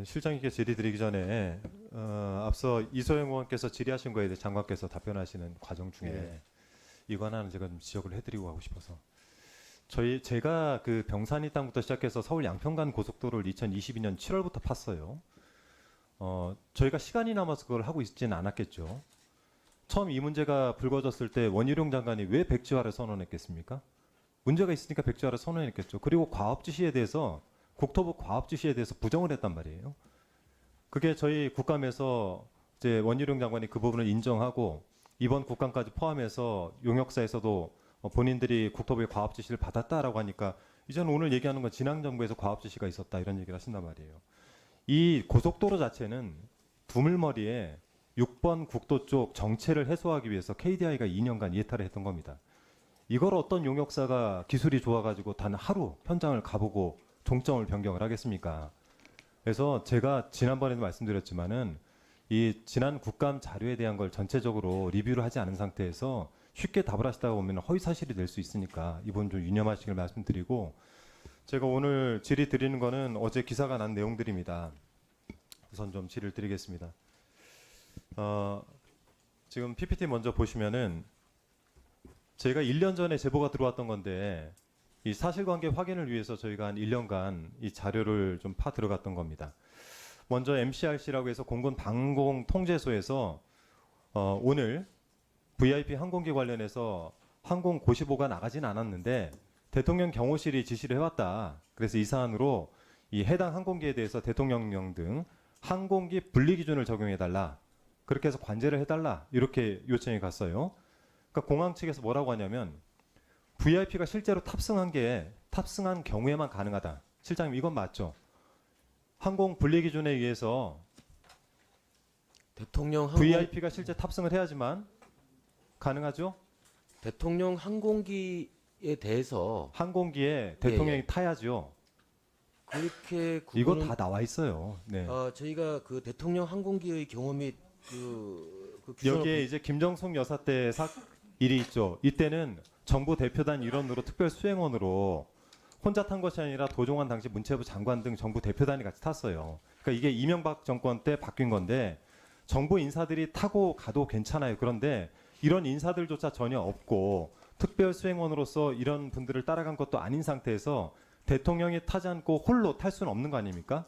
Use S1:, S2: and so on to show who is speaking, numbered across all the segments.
S1: 실장님께 질의드리기 전에 앞서 이소영 의원께서 질의하신 거에 대해 장관께서 답변하시는 과정 중에
S2: 네.
S1: 이거 하나는 제가 좀 지적을 해드리고 가고 싶어서 제가 그 병산이 땅부터 시작해서 서울 양평간 고속도로를 2022년 7월부터 팠어요. 저희가 시간이 남아서 그걸 하고 있지는 않았겠죠. 처음 이 문제가 불거졌을 때 원희룡 장관이 왜 백지화를 선언했겠습니까? 문제가 있으니까 백지화를 선언했겠죠. 그리고 과업 지시에 대해서 국토부 과업 지시에 대해서 부정을 했단 말이에요. 그게 저희 국감에서 이제 원희룡 장관이 그 부분을 인정하고 이번 국감까지 포함해서 용역사에서도 본인들이 국토부의 과업 지시를 받았다라고 하니까 이제는 오늘 얘기하는 건 지난 정부에서 과업 지시가 있었다 이런 얘기를 하신단 말이에요. 이 고속도로 자체는 두물머리에 6번 국도 쪽 정체를 해소하기 위해서 KDI가 2년간 이해탈을 했던 겁니다. 이걸 어떤 용역사가 기술이 좋아가지고 단 하루 현장을 가보고 종점을 변경을 하겠습니까? 그래서 제가 지난번에도 말씀드렸지만은 이 지난 국감 자료에 대한 걸 전체적으로 리뷰를 하지 않은 상태에서 쉽게 답을 하시다가 보면 허위 사실이 될 수 있으니까 이 부분 좀 유념하시길 말씀드리고, 제가 오늘 질의 드리는 거는 어제 기사가 난 내용들입니다. 우선 좀 질의를 드리겠습니다. 지금 PPT 먼저 보시면은 제가 1년 전에 제보가 들어왔던 건데 이 사실관계 확인을 위해서 저희가 한 1년간 이 자료를 좀 파 들어갔던 겁니다. 먼저 MCRC라고 해서 공군 방공통제소에서 오늘 VIP 항공기 관련해서 항공 고시보가 나가진 않았는데 대통령 경호실이 지시를 해왔다. 그래서 이 사안으로 이 해당 항공기에 대해서 대통령령 등 항공기 분리 기준을 적용해달라. 그렇게 해서 관제를 해달라. 이렇게 요청이 갔어요. 그러니까 공항 측에서 뭐라고 하냐면 VIP가 실제로 탑승한 경우에만 가능하다. 실장님 이건 맞죠? 항공 분리 기준에 의해서 VIP가 실제 탑승을 해야지만 가능하죠?
S2: 대통령 항공기에 대해서
S1: 항공기에 대통령이 타야죠.
S2: 그렇게
S1: 이거 다 나와 있어요. 네.
S2: 저희가 그 대통령 항공기의 경우 및 그 규정을
S1: 여기에 이제 김정숙 여사 때 일이 있죠. 이때는 정부 대표단 일원으로 특별 수행원으로 혼자 탄 것이 아니라 도종환 당시 문체부 장관 등 정부 대표단이 같이 탔어요. 그러니까 이게 이명박 정권 때 바뀐 건데 정부 인사들이 타고 가도 괜찮아요. 그런데 이런 인사들조차 전혀 없고 특별 수행원으로서 이런 분들을 따라간 것도 아닌 상태에서 대통령이 타지 않고 홀로 탈 수는 없는 거 아닙니까?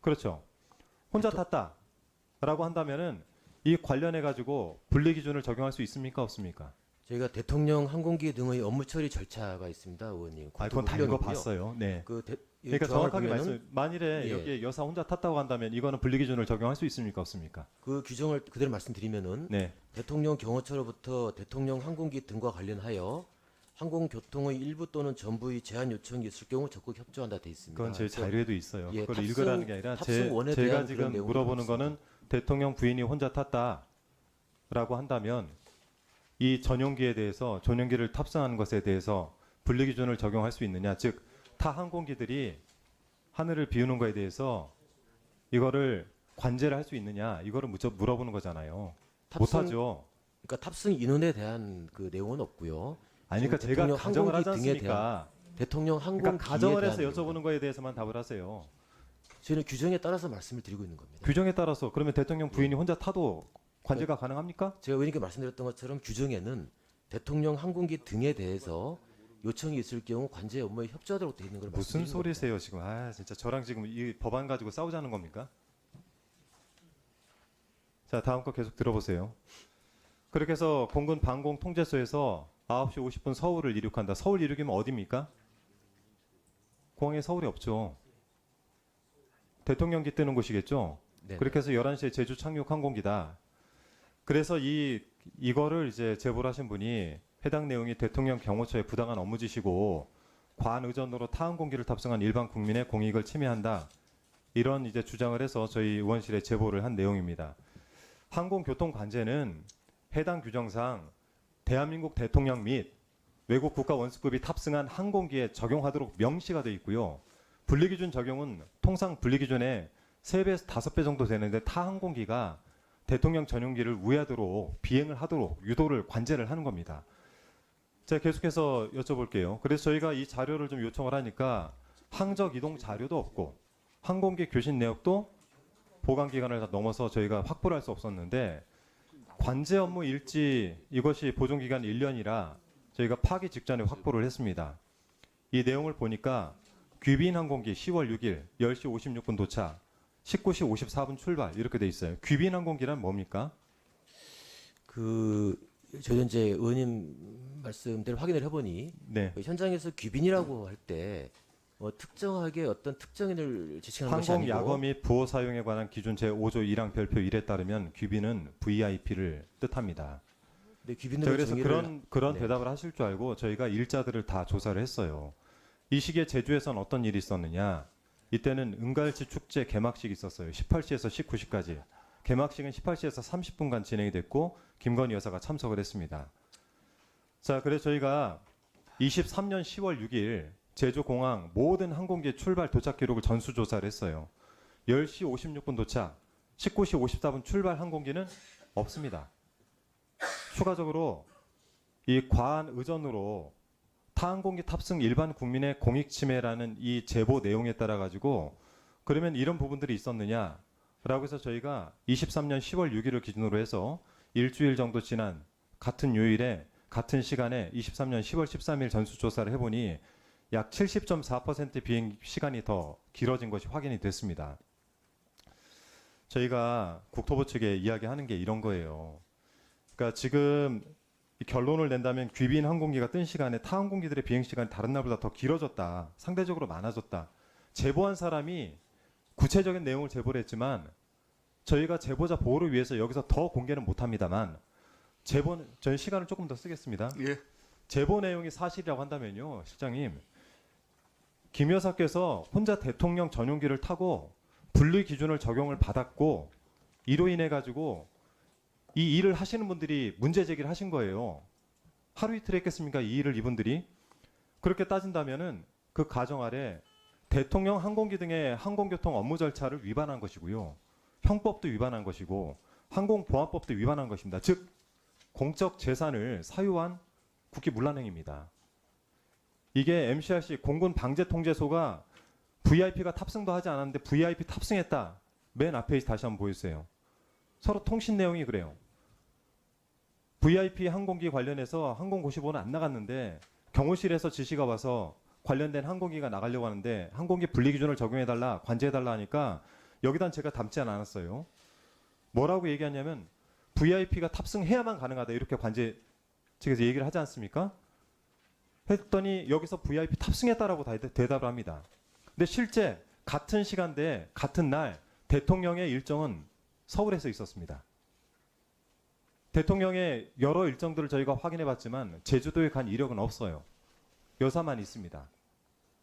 S1: 그렇죠. 혼자 탔다라고 한다면은 이 관련해 가지고 분리 기준을 적용할 수 있습니까? 없습니까?
S2: 저희가 대통령 항공기 등의 업무 처리 절차가 있습니다, 의원님.
S1: 그건 다 읽어봤어요. 네. 그러니까 정확하게 말씀. 만일에
S2: 예.
S1: 여기 여사 혼자 탔다고 한다면 이거는 분리 기준을 적용할 수 있습니까? 없습니까?
S2: 그 규정을 그대로 말씀드리면은
S1: 네.
S2: 대통령 경호처로부터 대통령 항공기 등과 관련하여 항공교통의 일부 또는 전부의 제한 요청이 있을 경우 적극 협조한다 돼 있습니다.
S1: 그건 제 자료에도 있어요.
S2: 예,
S1: 그걸 읽으라는 게 아니라
S2: 탑승원에
S1: 제가
S2: 대한
S1: 지금
S2: 그런 내용이
S1: 물어보는 거는 대통령 부인이 혼자 탔다라고 한다면 이 전용기에 대해서 전용기를 탑승하는 것에 대해서 분리 기준을 적용할 수 있느냐, 즉 타 항공기들이 하늘을 비우는 거에 대해서 이거를 관제를 할 수 있느냐, 이거를 물어보는 거잖아요. 못하죠.
S2: 그러니까 탑승 인원에 대한 그 내용은 없고요.
S1: 아니, 그러니까 제가
S2: 대통령
S1: 가정을 하지
S2: 항공기 등에
S1: 않습니까?
S2: 대통령 항공기에
S1: 그러니까 가정을 해서
S2: 대한
S1: 여쭤보는 거에 대해서만 답을 하세요.
S2: 저희는 규정에 따라서 말씀을 드리고 있는 겁니다.
S1: 규정에 따라서 그러면 대통령 부인이 혼자 타도 관제가 가능합니까?
S2: 제가 의원님께 말씀드렸던 것처럼 규정에는 대통령 항공기 등에 대해서 요청이 있을 경우 관제 업무에 협조하도록 되어 있는 걸
S1: 무슨
S2: 말씀드리는
S1: 소리세요 지금? 진짜 저랑 지금 이 법안 가지고 싸우자는 겁니까? 자, 다음 거 계속 들어보세요. 그렇게 해서 공군 방공통제소에서 9시 50분 서울을 이륙한다. 서울 이륙이면 어디입니까? 공항에 서울이 없죠. 대통령기 뜨는 곳이겠죠.
S2: 네.
S1: 그렇게 해서 11시에 제주 착륙 항공기다. 그래서 이거를 이제 제보를 하신 분이 해당 내용이 대통령 경호처의 부당한 업무 지시고 과한 의전으로 타 항공기를 탑승한 일반 국민의 공익을 침해한다. 이런 이제 주장을 해서 저희 의원실에 제보를 한 내용입니다. 항공교통 관제는 해당 규정상 대한민국 대통령 및 외국 국가 원수급이 탑승한 항공기에 적용하도록 명시가 되어 있고요. 분리기준 적용은 통상 분리기준의 3배에서 5배 정도 되는데 타 항공기가 대통령 전용기를 우회하도록 비행을 하도록 유도를 관제를 하는 겁니다. 제가 계속해서 여쭤볼게요. 그래서 저희가 이 자료를 좀 요청을 하니까 항적 이동 자료도 없고 항공기 교신 내역도 보관 기간을 다 넘어서 저희가 확보를 할 수 없었는데 관제 업무 일지 이것이 보존 기간 1년이라 저희가 파기 직전에 확보를 했습니다. 이 내용을 보니까 귀빈 항공기 10월 6일 10시 56분 도착, 19시 54분 출발 이렇게 돼 있어요. 귀빈 항공기란 뭡니까?
S2: 저희 이제 의원님 말씀대로 확인을 해보니
S1: 네.
S2: 그 현장에서 귀빈이라고 할 때 특정하게 어떤 특정인을 지칭하는 것이
S1: 항공
S2: 아니고
S1: 야거 및 부호 사용에 관한 기준 제5조 1항 별표 1에 따르면 귀빈은 VIP를 뜻합니다.
S2: 근데
S1: 자,
S2: 귀빈으로
S1: 그래서
S2: 정의를
S1: 그런
S2: 네.
S1: 대답을 하실 줄 알고 저희가 일자들을 다 조사를 했어요. 이 시기에 제주에선 어떤 일이 있었느냐? 이때는 은갈치 축제 개막식이 있었어요. 18시에서 19시까지. 개막식은 18시에서 30분간 진행이 됐고 김건희 여사가 참석을 했습니다. 자, 그래서 저희가 23년 10월 6일 제주공항 모든 항공기 출발 도착 기록을 전수 조사를 했어요. 10시 56분 도착, 19시 54분 출발 항공기는 없습니다. 추가적으로 이 과한 의전으로 타항공기 탑승 일반 국민의 공익 침해라는 이 제보 내용에 따라 가지고 그러면 이런 부분들이 있었느냐라고 해서 저희가 23년 10월 6일을 기준으로 해서 일주일 정도 지난 같은 요일에 같은 시간에 23년 10월 13일 전수 조사를 해보니 약 70.4% 비행 시간이 더 길어진 것이 확인이 됐습니다. 저희가 국토부 측에 이야기하는 게 이런 거예요. 그러니까 지금 이 결론을 낸다면 귀빈 항공기가 뜬 시간에 타 항공기들의 비행 시간이 다른 날보다 더 길어졌다. 상대적으로 많아졌다. 제보한 사람이 구체적인 내용을 제보를 했지만 저희가 제보자 보호를 위해서 여기서 더 공개는 못합니다만 저희 시간을 조금 더 쓰겠습니다.
S3: 예.
S1: 제보 내용이 사실이라고 한다면요, 실장님, 김 여사께서 혼자 대통령 전용기를 타고 분리 기준을 적용을 받았고 이로 인해 가지고 이 일을 하시는 분들이 문제 제기를 하신 거예요. 하루 이틀 했겠습니까? 이 일을 이분들이. 그렇게 따진다면은 그 가정 아래 대통령 항공기 등의 항공교통 업무 절차를 위반한 것이고요. 형법도 위반한 것이고 항공보안법도 위반한 것입니다. 즉 공적 재산을 사유한 국기 문란행위입니다. 이게 MCRC 공군 방재통제소가 VIP가 탑승도 하지 않았는데 VIP 탑승했다. 맨 앞에 다시 한번 보여주세요. 서로 통신 내용이 그래요. VIP 항공기 관련해서 항공고시보는 안 나갔는데 경호실에서 지시가 와서 관련된 항공기가 나가려고 하는데 항공기 분리기준을 적용해달라, 관제해달라 하니까 여기단 제가 담지 않았어요. 뭐라고 얘기하냐면 VIP가 탑승해야만 가능하다 이렇게 관제 측에서 얘기를 하지 않습니까? 했더니 여기서 VIP 탑승했다라고 대답을 합니다. 근데 실제 같은 시간대에 같은 날 대통령의 일정은 서울에서 있었습니다. 대통령의 여러 일정들을 저희가 확인해 봤지만 제주도에 간 이력은 없어요. 여사만 있습니다.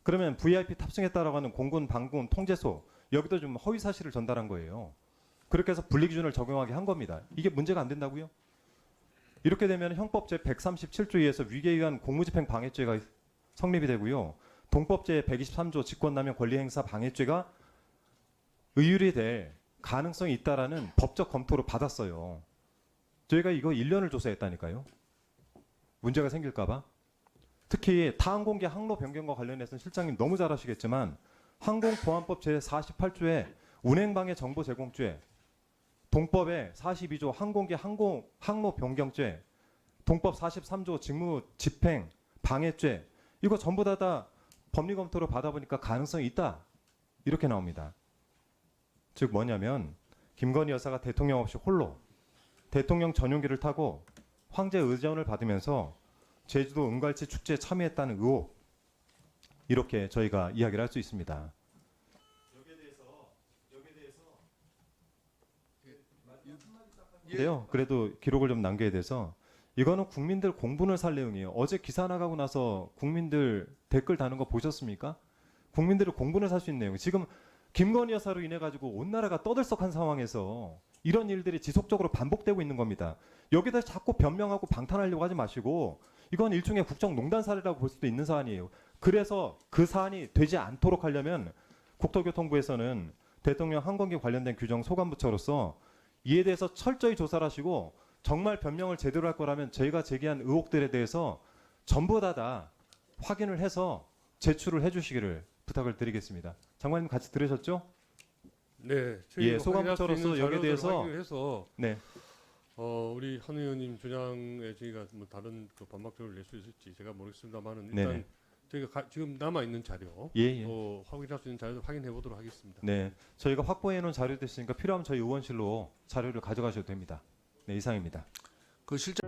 S1: 그러면 VIP 탑승했다라고 하는 공군 방군 통제소 여기도 좀 허위 사실을 전달한 거예요. 그렇게 해서 분리기준을 적용하게 한 겁니다. 이게 문제가 안 된다고요? 이렇게 되면 형법 제 137조에 의해서 위계에 의한 공무집행 방해죄가 성립이 되고요. 동법 제 123조 직권남용 권리행사 방해죄가 의율이 될 가능성이 있다라는 법적 검토를 받았어요. 저희가 이거 1년을 조사했다니까요. 문제가 생길까봐. 특히 타항공기 항로 변경과 관련해서는 실장님 너무 잘 아시겠지만 항공보안법 제48조에 운행방해 정보 제공죄, 동법의 42조 항공기 항로 변경죄, 동법 43조 직무 집행 방해죄 이거 전부 다 법리 검토를 받아보니까 가능성이 있다 이렇게 나옵니다. 즉 뭐냐면 김건희 여사가 대통령 없이 홀로 대통령 전용기를 타고 황제 의전을 받으면서 제주도 은갈치 축제에 참여했다는 의혹 이렇게 저희가 이야기를 할 수 있습니다. 여기에 대해서 근데요. 그래도 기록을 좀 남겨야 돼서 이거는 국민들 공분을 살 내용이에요. 어제 기사 나가고 나서 국민들 댓글 다는 거 보셨습니까? 국민들을 공분을 살 수 있는 내용. 지금 김건희 여사로 인해 가지고 온 나라가 떠들썩한 상황에서 이런 일들이 지속적으로 반복되고 있는 겁니다. 여기다 자꾸 변명하고 방탄하려고 하지 마시고 이건 일종의 국정농단 사례라고 볼 수도 있는 사안이에요. 그래서 그 사안이 되지 않도록 하려면 국토교통부에서는 대통령 항공기 관련된 규정 소관부처로서 이에 대해서 철저히 조사를 하시고 정말 변명을 제대로 할 거라면 저희가 제기한 의혹들에 대해서 전부 다 확인을 해서 제출을 해주시기를 부탁을 드리겠습니다. 장관님 같이 들으셨죠?
S3: 네,
S1: 예, 소관부처로서 여기에 대해서
S3: 해서
S1: 네,
S3: 우리 한 의원님 주장에 저희가 뭐 다른 그 반박 자료를 낼 수 있을지 제가 모르겠습니다만은
S1: 네네.
S3: 일단 저희가 지금 남아 있는 자료,
S1: 예, 예.
S3: 확인할 수 있는 자료를 확인해 보도록 하겠습니다.
S1: 네, 저희가 확보해 놓은 자료 됐으니까 필요하면 저희 의원실로 자료를 가져가셔도 됩니다. 네, 이상입니다.
S4: 그 실제